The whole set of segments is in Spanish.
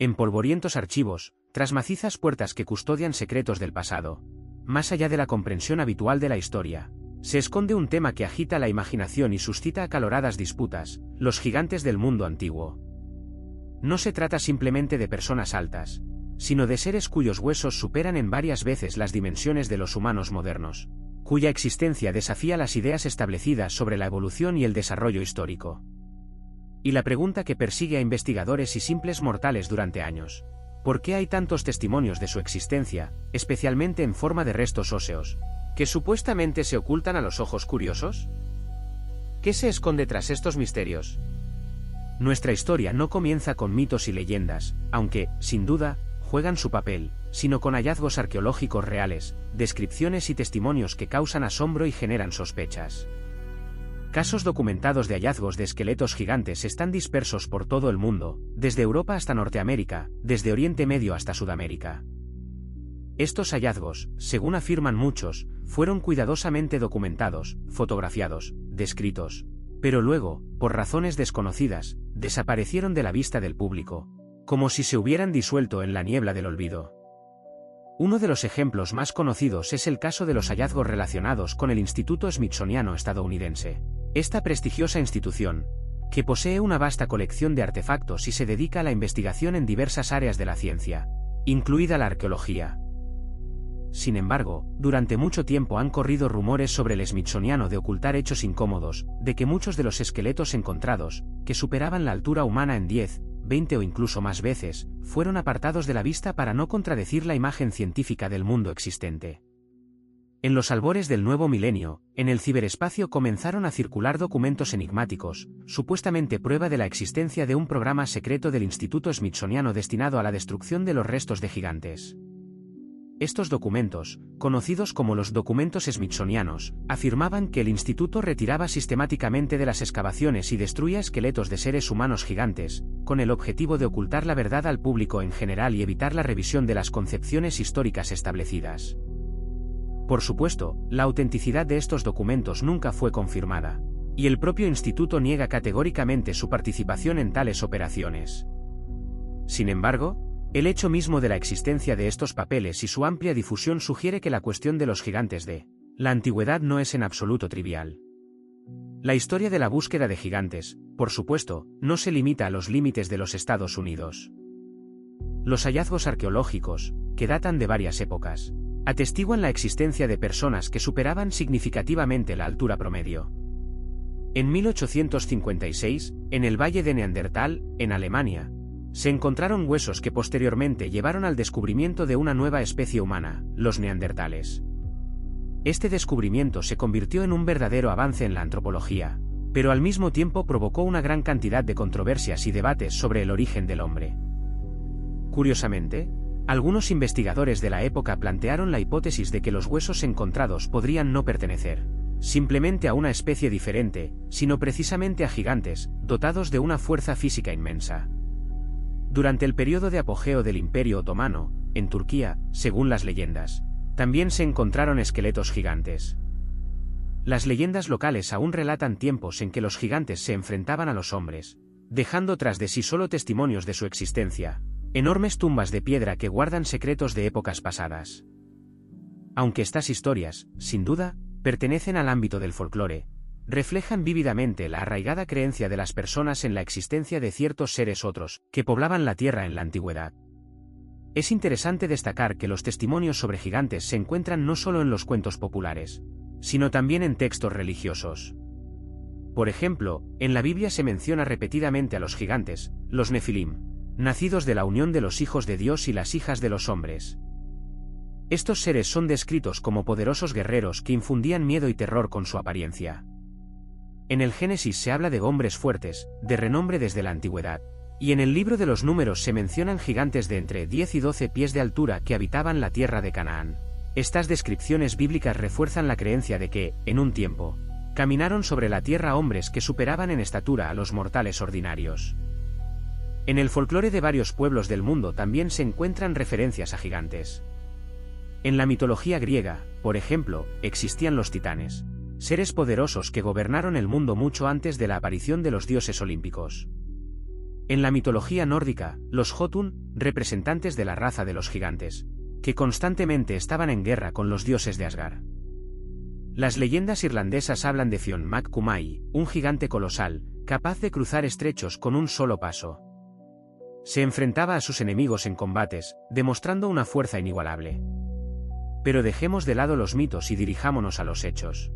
En polvorientos archivos, tras macizas puertas que custodian secretos del pasado, más allá de la comprensión habitual de la historia, se esconde un tema que agita la imaginación y suscita acaloradas disputas: los gigantes del mundo antiguo. No se trata simplemente de personas altas, sino de seres cuyos huesos superan en varias veces las dimensiones de los humanos modernos, cuya existencia desafía las ideas establecidas sobre la evolución y el desarrollo histórico. Y la pregunta que persigue a investigadores y simples mortales durante años: ¿por qué hay tantos testimonios de su existencia, especialmente en forma de restos óseos, que supuestamente se ocultan a los ojos curiosos? ¿Qué se esconde tras estos misterios? Nuestra historia no comienza con mitos y leyendas, aunque, sin duda, juegan su papel, sino con hallazgos arqueológicos reales, descripciones y testimonios que causan asombro y generan sospechas. Casos documentados de hallazgos de esqueletos gigantes están dispersos por todo el mundo, desde Europa hasta Norteamérica, desde Oriente Medio hasta Sudamérica. Estos hallazgos, según afirman muchos, fueron cuidadosamente documentados, fotografiados, descritos, pero luego, por razones desconocidas, desaparecieron de la vista del público, como si se hubieran disuelto en la niebla del olvido. Uno de los ejemplos más conocidos es el caso de los hallazgos relacionados con el Instituto Smithsoniano estadounidense. Esta prestigiosa institución, que posee una vasta colección de artefactos y se dedica a la investigación en diversas áreas de la ciencia, incluida la arqueología. Sin embargo, durante mucho tiempo han corrido rumores sobre el Smithsoniano de ocultar hechos incómodos, de que muchos de los esqueletos encontrados, que superaban la altura humana en 10, 20 o incluso más veces, fueron apartados de la vista para no contradecir la imagen científica del mundo existente. En los albores del nuevo milenio, en el ciberespacio comenzaron a circular documentos enigmáticos, supuestamente prueba de la existencia de un programa secreto del Instituto Smithsoniano destinado a la destrucción de los restos de gigantes. Estos documentos, conocidos como los documentos smithsonianos, afirmaban que el instituto retiraba sistemáticamente de las excavaciones y destruía esqueletos de seres humanos gigantes, con el objetivo de ocultar la verdad al público en general y evitar la revisión de las concepciones históricas establecidas. Por supuesto, la autenticidad de estos documentos nunca fue confirmada, y el propio instituto niega categóricamente su participación en tales operaciones. Sin embargo, el hecho mismo de la existencia de estos papeles y su amplia difusión sugiere que la cuestión de los gigantes de la antigüedad no es en absoluto trivial. La historia de la búsqueda de gigantes, por supuesto, no se limita a los límites de los Estados Unidos. Los hallazgos arqueológicos, que datan de varias épocas, atestiguan la existencia de personas que superaban significativamente la altura promedio. En 1856, en el Valle de Neandertal, en Alemania, se encontraron huesos que posteriormente llevaron al descubrimiento de una nueva especie humana, los neandertales. Este descubrimiento se convirtió en un verdadero avance en la antropología, pero al mismo tiempo provocó una gran cantidad de controversias y debates sobre el origen del hombre. Curiosamente, algunos investigadores de la época plantearon la hipótesis de que los huesos encontrados podrían no pertenecer simplemente a una especie diferente, sino precisamente a gigantes, dotados de una fuerza física inmensa. Durante el periodo de apogeo del Imperio Otomano, en Turquía, según las leyendas, también se encontraron esqueletos gigantes. Las leyendas locales aún relatan tiempos en que los gigantes se enfrentaban a los hombres, dejando tras de sí solo testimonios de su existencia, enormes tumbas de piedra que guardan secretos de épocas pasadas. Aunque estas historias, sin duda, pertenecen al ámbito del folclore, reflejan vívidamente la arraigada creencia de las personas en la existencia de ciertos seres otros, que poblaban la Tierra en la antigüedad. Es interesante destacar que los testimonios sobre gigantes se encuentran no solo en los cuentos populares, sino también en textos religiosos. Por ejemplo, en la Biblia se menciona repetidamente a los gigantes, los Nefilim, nacidos de la unión de los hijos de Dios y las hijas de los hombres. Estos seres son descritos como poderosos guerreros que infundían miedo y terror con su apariencia. En el Génesis se habla de hombres fuertes, de renombre desde la antigüedad, y en el libro de los Números se mencionan gigantes de entre 10 y 12 pies de altura que habitaban la tierra de Canaán. Estas descripciones bíblicas refuerzan la creencia de que, en un tiempo, caminaron sobre la tierra hombres que superaban en estatura a los mortales ordinarios. En el folclore de varios pueblos del mundo también se encuentran referencias a gigantes. En la mitología griega, por ejemplo, existían los titanes, seres poderosos que gobernaron el mundo mucho antes de la aparición de los dioses olímpicos. En la mitología nórdica, los Jotun, representantes de la raza de los gigantes, que constantemente estaban en guerra con los dioses de Asgard. Las leyendas irlandesas hablan de Fionn mac Cumai, un gigante colosal, capaz de cruzar estrechos con un solo paso. Se enfrentaba a sus enemigos en combates, demostrando una fuerza inigualable. Pero dejemos de lado los mitos y dirijámonos a los hechos.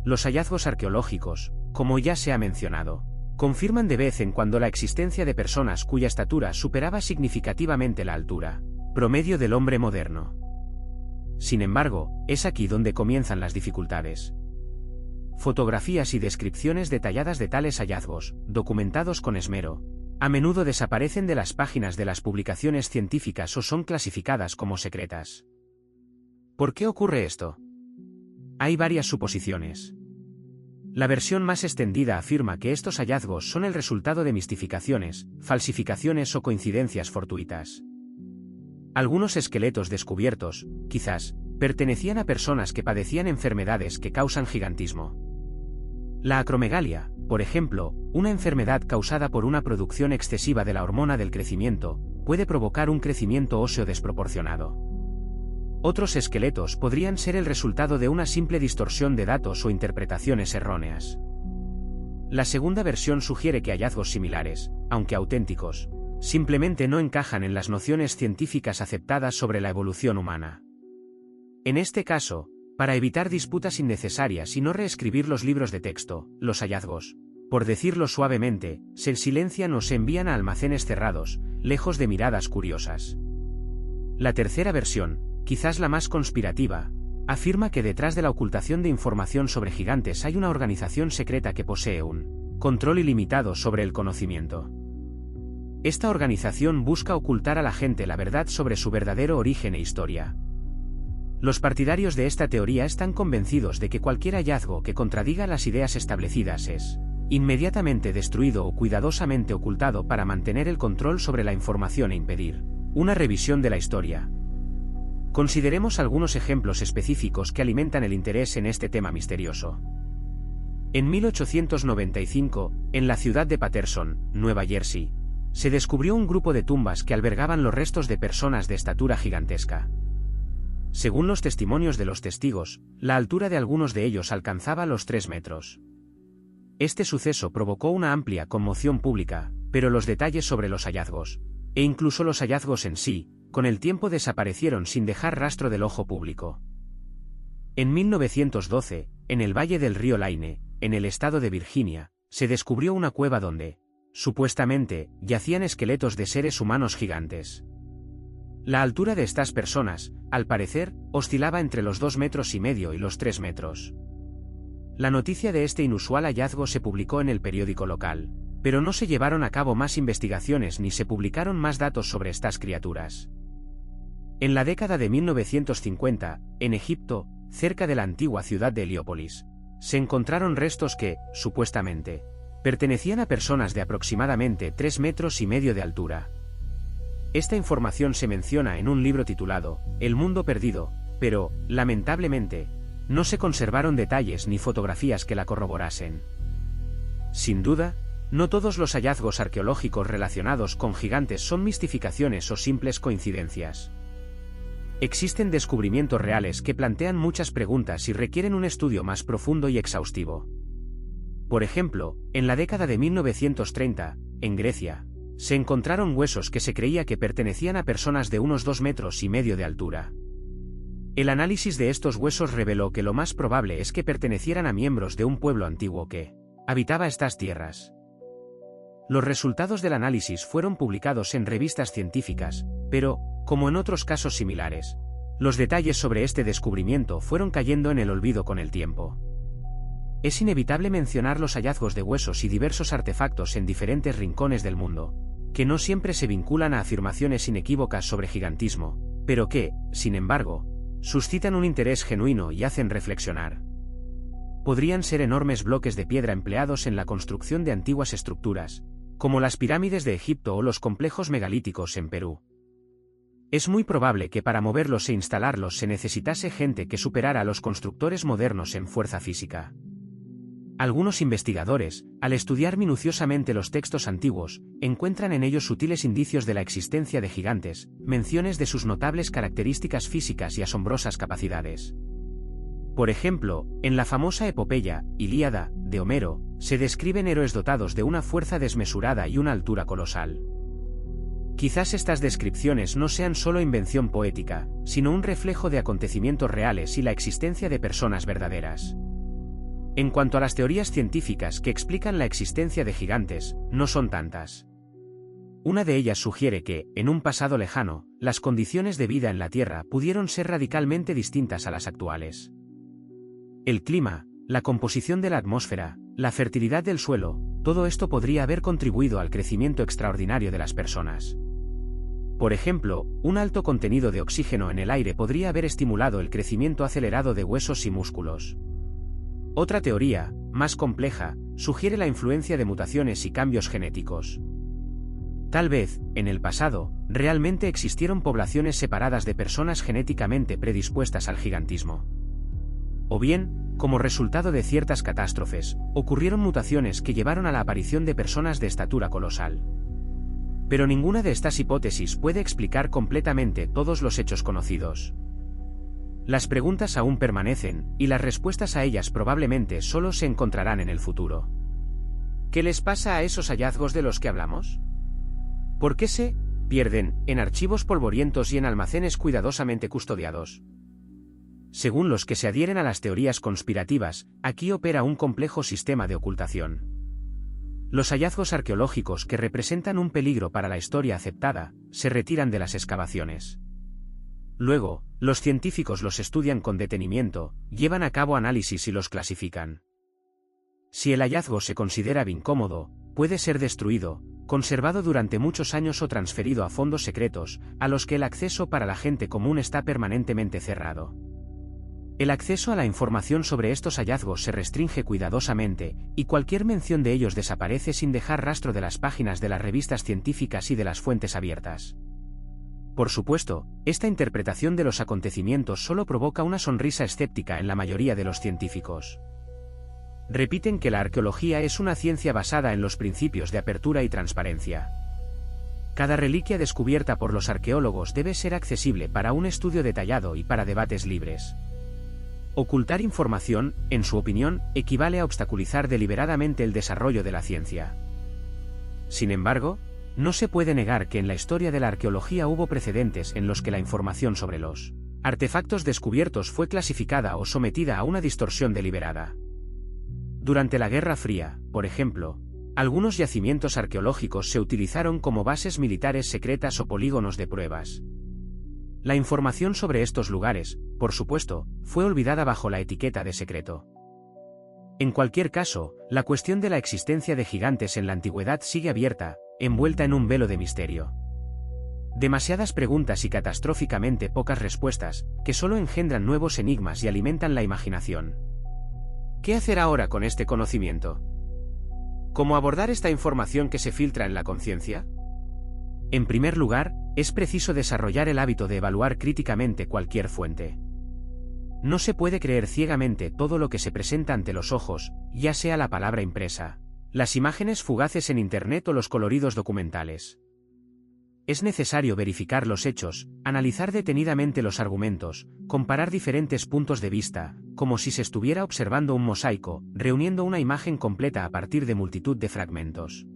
Los hallazgos arqueológicos, como ya se ha mencionado, confirman de vez en cuando la existencia de personas cuya estatura superaba significativamente la altura promedio del hombre moderno. Sin embargo, es aquí donde comienzan las dificultades. Fotografías y descripciones detalladas de tales hallazgos, documentados con esmero, a menudo desaparecen de las páginas de las publicaciones científicas o son clasificadas como secretas. ¿Por qué ocurre esto? Hay varias suposiciones. La versión más extendida afirma que estos hallazgos son el resultado de mistificaciones, falsificaciones o coincidencias fortuitas. Algunos esqueletos descubiertos, quizás, pertenecían a personas que padecían enfermedades que causan gigantismo. La acromegalia, por ejemplo, una enfermedad causada por una producción excesiva de la hormona del crecimiento, puede provocar un crecimiento óseo desproporcionado. Otros esqueletos podrían ser el resultado de una simple distorsión de datos o interpretaciones erróneas. La segunda versión sugiere que hallazgos similares, aunque auténticos, simplemente no encajan en las nociones científicas aceptadas sobre la evolución humana. En este caso, para evitar disputas innecesarias y no reescribir los libros de texto, los hallazgos, por decirlo suavemente, se silencian o se envían a almacenes cerrados, lejos de miradas curiosas. La tercera versión, quizás la más conspirativa, afirma que detrás de la ocultación de información sobre gigantes hay una organización secreta que posee un control ilimitado sobre el conocimiento. Esta organización busca ocultar a la gente la verdad sobre su verdadero origen e historia. Los partidarios de esta teoría están convencidos de que cualquier hallazgo que contradiga las ideas establecidas es inmediatamente destruido o cuidadosamente ocultado para mantener el control sobre la información e impedir una revisión de la historia. Consideremos algunos ejemplos específicos que alimentan el interés en este tema misterioso. En 1895, en la ciudad de Paterson, Nueva Jersey, se descubrió un grupo de tumbas que albergaban los restos de personas de estatura gigantesca. Según los testimonios de los testigos, la altura de algunos de ellos alcanzaba los 3 metros. Este suceso provocó una amplia conmoción pública, pero los detalles sobre los hallazgos, e incluso los hallazgos en sí, con el tiempo desaparecieron sin dejar rastro del ojo público. En 1912, en el valle del río Line, en el estado de Virginia, se descubrió una cueva donde, supuestamente, yacían esqueletos de seres humanos gigantes. La altura de estas personas, al parecer, oscilaba entre los 2,5 metros y los 3 metros. La noticia de este inusual hallazgo se publicó en el periódico local, pero no se llevaron a cabo más investigaciones ni se publicaron más datos sobre estas criaturas. En la década de 1950, en Egipto, cerca de la antigua ciudad de Heliópolis, se encontraron restos que, supuestamente, pertenecían a personas de aproximadamente 3,5 metros de altura. Esta información se menciona en un libro titulado El mundo perdido, pero, lamentablemente, no se conservaron detalles ni fotografías que la corroborasen. Sin duda, no todos los hallazgos arqueológicos relacionados con gigantes son mistificaciones o simples coincidencias. Existen descubrimientos reales que plantean muchas preguntas y requieren un estudio más profundo y exhaustivo. Por ejemplo, en la década de 1930, en Grecia, se encontraron huesos que se creía que pertenecían a personas de unos 2,5 metros de altura. El análisis de estos huesos reveló que lo más probable es que pertenecieran a miembros de un pueblo antiguo que habitaba estas tierras. Los resultados del análisis fueron publicados en revistas científicas, pero, como en otros casos similares, los detalles sobre este descubrimiento fueron cayendo en el olvido con el tiempo. Es inevitable mencionar los hallazgos de huesos y diversos artefactos en diferentes rincones del mundo, que no siempre se vinculan a afirmaciones inequívocas sobre gigantismo, pero que, sin embargo, suscitan un interés genuino y hacen reflexionar. Podrían ser enormes bloques de piedra empleados en la construcción de antiguas estructuras, como las pirámides de Egipto o los complejos megalíticos en Perú. Es muy probable que para moverlos e instalarlos se necesitase gente que superara a los constructores modernos en fuerza física. Algunos investigadores, al estudiar minuciosamente los textos antiguos, encuentran en ellos sutiles indicios de la existencia de gigantes, menciones de sus notables características físicas y asombrosas capacidades. Por ejemplo, en la famosa epopeya, Ilíada, de Homero, se describen héroes dotados de una fuerza desmesurada y una altura colosal. Quizás estas descripciones no sean solo invención poética, sino un reflejo de acontecimientos reales y la existencia de personas verdaderas. En cuanto a las teorías científicas que explican la existencia de gigantes, no son tantas. Una de ellas sugiere que, en un pasado lejano, las condiciones de vida en la Tierra pudieron ser radicalmente distintas a las actuales. El clima, la composición de la atmósfera, la fertilidad del suelo, todo esto podría haber contribuido al crecimiento extraordinario de las personas. Por ejemplo, un alto contenido de oxígeno en el aire podría haber estimulado el crecimiento acelerado de huesos y músculos. Otra teoría, más compleja, sugiere la influencia de mutaciones y cambios genéticos. Tal vez, en el pasado, realmente existieron poblaciones separadas de personas genéticamente predispuestas al gigantismo. O bien, como resultado de ciertas catástrofes, ocurrieron mutaciones que llevaron a la aparición de personas de estatura colosal. Pero ninguna de estas hipótesis puede explicar completamente todos los hechos conocidos. Las preguntas aún permanecen, y las respuestas a ellas probablemente solo se encontrarán en el futuro. ¿Qué les pasa a esos hallazgos de los que hablamos? ¿Por qué se pierden en archivos polvorientos y en almacenes cuidadosamente custodiados? Según los que se adhieren a las teorías conspirativas, aquí opera un complejo sistema de ocultación. Los hallazgos arqueológicos que representan un peligro para la historia aceptada, se retiran de las excavaciones. Luego, los científicos los estudian con detenimiento, llevan a cabo análisis y los clasifican. Si el hallazgo se considera incómodo, puede ser destruido, conservado durante muchos años o transferido a fondos secretos, a los que el acceso para la gente común está permanentemente cerrado. El acceso a la información sobre estos hallazgos se restringe cuidadosamente, y cualquier mención de ellos desaparece sin dejar rastro de las páginas de las revistas científicas y de las fuentes abiertas. Por supuesto, esta interpretación de los acontecimientos solo provoca una sonrisa escéptica en la mayoría de los científicos. Repiten que la arqueología es una ciencia basada en los principios de apertura y transparencia. Cada reliquia descubierta por los arqueólogos debe ser accesible para un estudio detallado y para debates libres. Ocultar información, en su opinión, equivale a obstaculizar deliberadamente el desarrollo de la ciencia. Sin embargo, no se puede negar que en la historia de la arqueología hubo precedentes en los que la información sobre los artefactos descubiertos fue clasificada o sometida a una distorsión deliberada. Durante la Guerra Fría, por ejemplo, algunos yacimientos arqueológicos se utilizaron como bases militares secretas o polígonos de pruebas. La información sobre estos lugares, por supuesto, fue olvidada bajo la etiqueta de secreto. En cualquier caso, la cuestión de la existencia de gigantes en la antigüedad sigue abierta, envuelta en un velo de misterio. Demasiadas preguntas y catastróficamente pocas respuestas, que solo engendran nuevos enigmas y alimentan la imaginación. ¿Qué hacer ahora con este conocimiento? ¿Cómo abordar esta información que se filtra en la conciencia? En primer lugar, es preciso desarrollar el hábito de evaluar críticamente cualquier fuente. No se puede creer ciegamente todo lo que se presenta ante los ojos, ya sea la palabra impresa, las imágenes fugaces en Internet o los coloridos documentales. Es necesario verificar los hechos, analizar detenidamente los argumentos, comparar diferentes puntos de vista, como si se estuviera observando un mosaico, reuniendo una imagen completa a partir de multitud de fragmentos.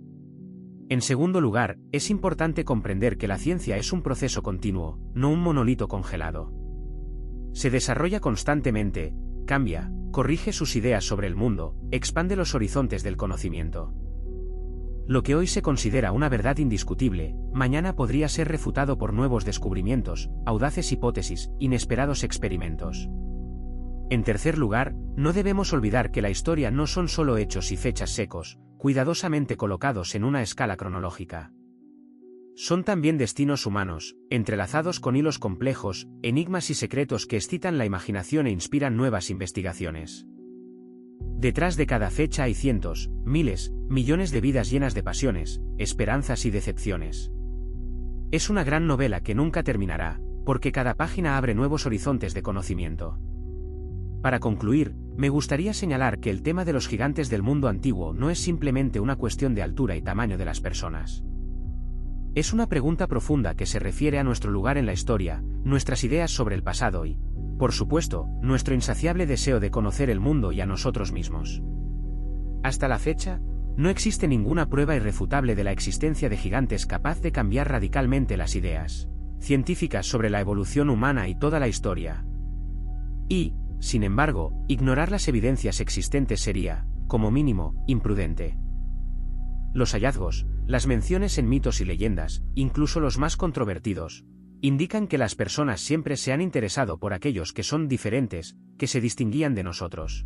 En segundo lugar, es importante comprender que la ciencia es un proceso continuo, no un monolito congelado. Se desarrolla constantemente, cambia, corrige sus ideas sobre el mundo, expande los horizontes del conocimiento. Lo que hoy se considera una verdad indiscutible, mañana podría ser refutado por nuevos descubrimientos, audaces hipótesis, inesperados experimentos. En tercer lugar, no debemos olvidar que la historia no son solo hechos y fechas secos, cuidadosamente colocados en una escala cronológica. Son también destinos humanos, entrelazados con hilos complejos, enigmas y secretos que excitan la imaginación e inspiran nuevas investigaciones. Detrás de cada fecha hay cientos, miles, millones de vidas llenas de pasiones, esperanzas y decepciones. Es una gran novela que nunca terminará, porque cada página abre nuevos horizontes de conocimiento. Para concluir, Me gustaría señalar que el tema de los gigantes del mundo antiguo no es simplemente una cuestión de altura y tamaño de las personas. Es una pregunta profunda que se refiere a nuestro lugar en la historia, nuestras ideas sobre el pasado y, por supuesto, nuestro insaciable deseo de conocer el mundo y a nosotros mismos. Hasta la fecha, no existe ninguna prueba irrefutable de la existencia de gigantes capaz de cambiar radicalmente las ideas científicas sobre la evolución humana y toda la historia. Y, sin embargo, ignorar las evidencias existentes sería, como mínimo, imprudente. Los hallazgos, las menciones en mitos y leyendas, incluso los más controvertidos, indican que las personas siempre se han interesado por aquellos que son diferentes, que se distinguían de nosotros.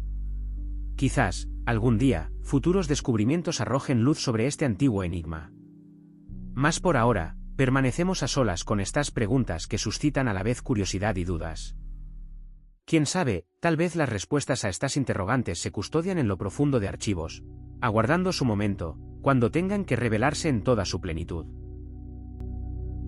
Quizás, algún día, futuros descubrimientos arrojen luz sobre este antiguo enigma. Mas por ahora, permanecemos a solas con estas preguntas que suscitan a la vez curiosidad y dudas. Quién sabe, tal vez las respuestas a estas interrogantes se custodian en lo profundo de archivos, aguardando su momento, cuando tengan que revelarse en toda su plenitud.